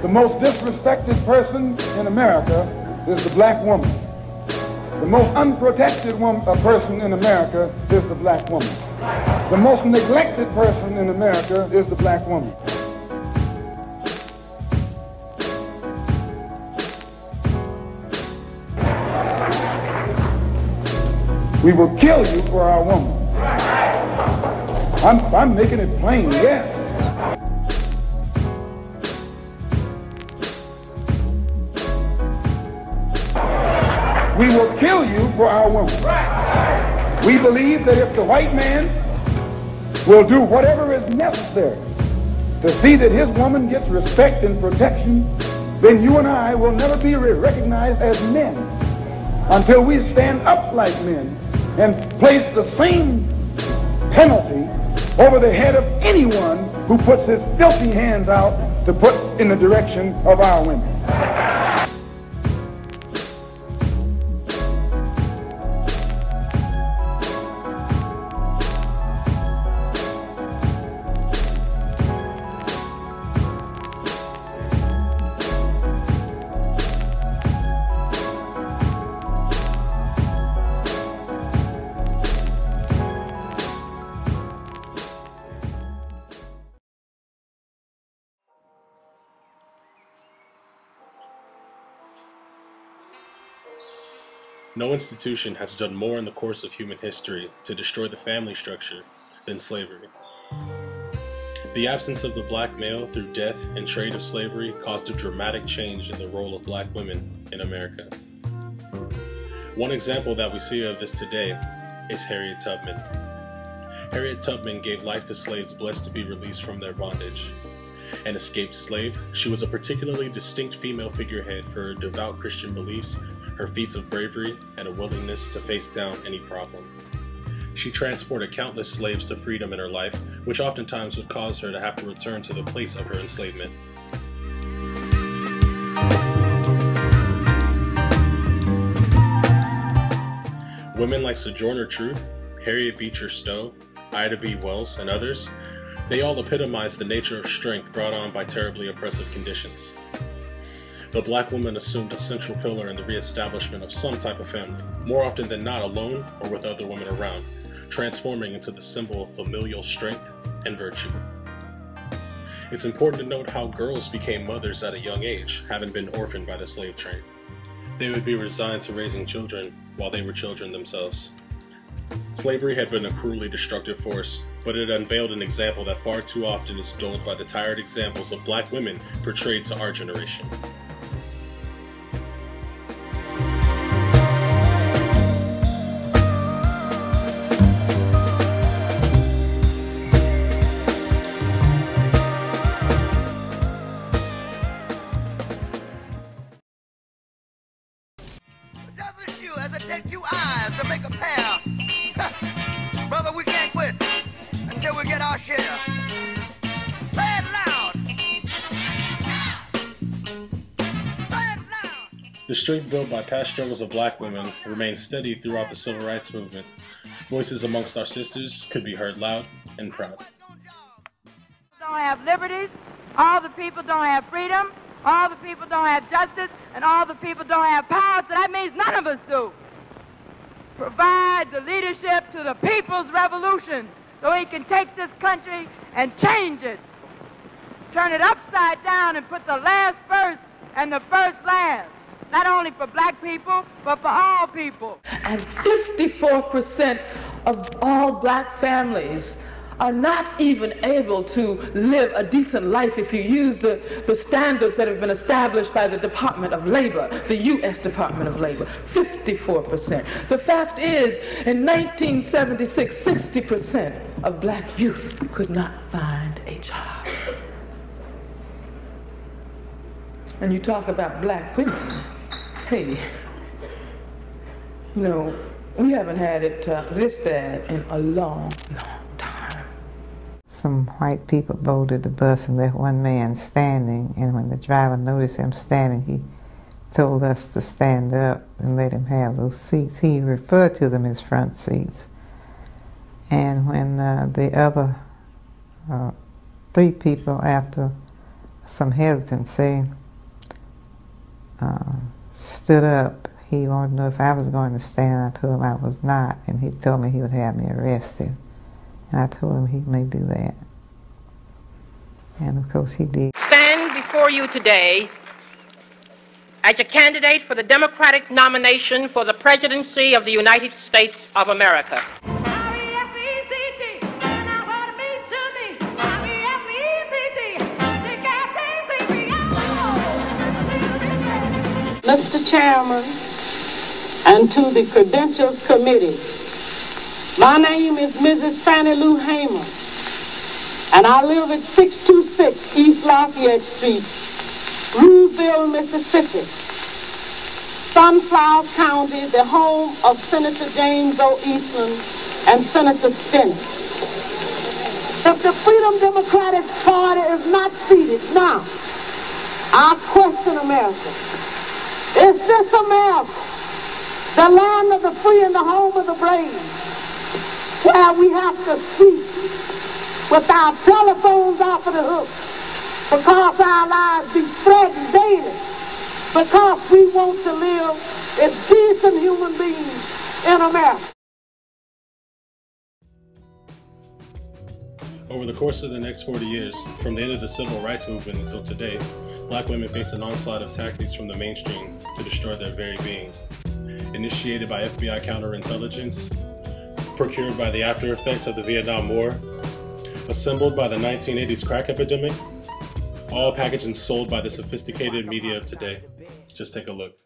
The most disrespected person in America is the black woman. The most unprotected person in America is the black woman. The most neglected person in America is the black woman. We will kill you for our woman. I'm making it plain, yes. We will kill you for our woman. We believe that if the white man will do whatever is necessary to see that his woman gets respect and protection, then you and I will never be recognized as men until we stand up like men and place the same penalty over the head of anyone who puts his filthy hands out to put in the direction of our women. No institution has done more in the course of human history to destroy the family structure than slavery. The absence of the black male through death and trade of slavery caused a dramatic change in the role of black women in America. One example that we see of this today is Harriet Tubman. Harriet Tubman gave life to slaves blessed to be released from their bondage. An escaped slave, she was a particularly distinct female figurehead for her devout Christian beliefs, her feats of bravery, and a willingness to face down any problem. She transported countless slaves to freedom in her life, which oftentimes would cause her to have to return to the place of her enslavement. Women like Sojourner Truth, Harriet Beecher Stowe, Ida B. Wells, and others, they all epitomize the nature of strength brought on by terribly oppressive conditions. The black woman assumed a central pillar in the reestablishment of some type of family, more often than not alone or with other women around, transforming into the symbol of familial strength and virtue. It's important to note how girls became mothers at a young age, having been orphaned by the slave trade. They would be resigned to raising children while they were children themselves. Slavery had been a cruelly destructive force, but it unveiled an example that far too often is dulled by the tired examples of black women portrayed to our generation. Brother, we can't quit until we get our share. Say it loud. Say it loud. The strength built by past struggles of black women remained steady throughout the civil rights movement. Voices amongst our sisters could be heard loud and proud. Don't have liberties, all the people don't have freedom, all the people don't have justice, and all the people don't have power, so that means none of us do. Provide the leadership to the people's revolution so he can take this country and change it. Turn it upside down and put the last first and the first last. Not only for black people, but for all people. And 54% of all black families are not even able to live a decent life if you use the standards that have been established by the Department of Labor, the U.S. Department of Labor, 54%. The fact is, in 1976, 60% of black youth could not find a job. And you talk about black women, hey, you know, we haven't had it this bad in a long, long time. Some white people boarded the bus and left one man standing, and when the driver noticed him standing, he told us to stand up and let him have those seats. He referred to them as front seats. And when the other 3 people after some hesitancy, stood up. He wanted to know if I was going to stand. I told him I was not, and he told me he would have me arrested. And I told him he may do that. And of course he did. Stand before you today as a candidate for the Democratic nomination for the presidency of the United States of America. Mr. Chairman, and to the Credentials Committee, my name is Mrs. Fannie Lou Hamer, and I live at 626 East Lafayette Street, Rooseville, Mississippi, Sunflower County, the home of Senator James O. Eastland and Senator Stinnett. If the Freedom Democratic Party is not seated now, I question America. Is this America, the land of the free and the home of the brave, where we have to speak with our telephones off of the hook because our lives be threatened daily, because we want to live as decent human beings in America? Over the course of the next 40 years, from the end of the civil rights movement until today, black women face an onslaught of tactics from the mainstream to destroy their very being. Initiated by FBI counterintelligence, procured by the after effects of the Vietnam War, assembled by the 1980s crack epidemic, all packaged and sold by the sophisticated media of today. Just take a look.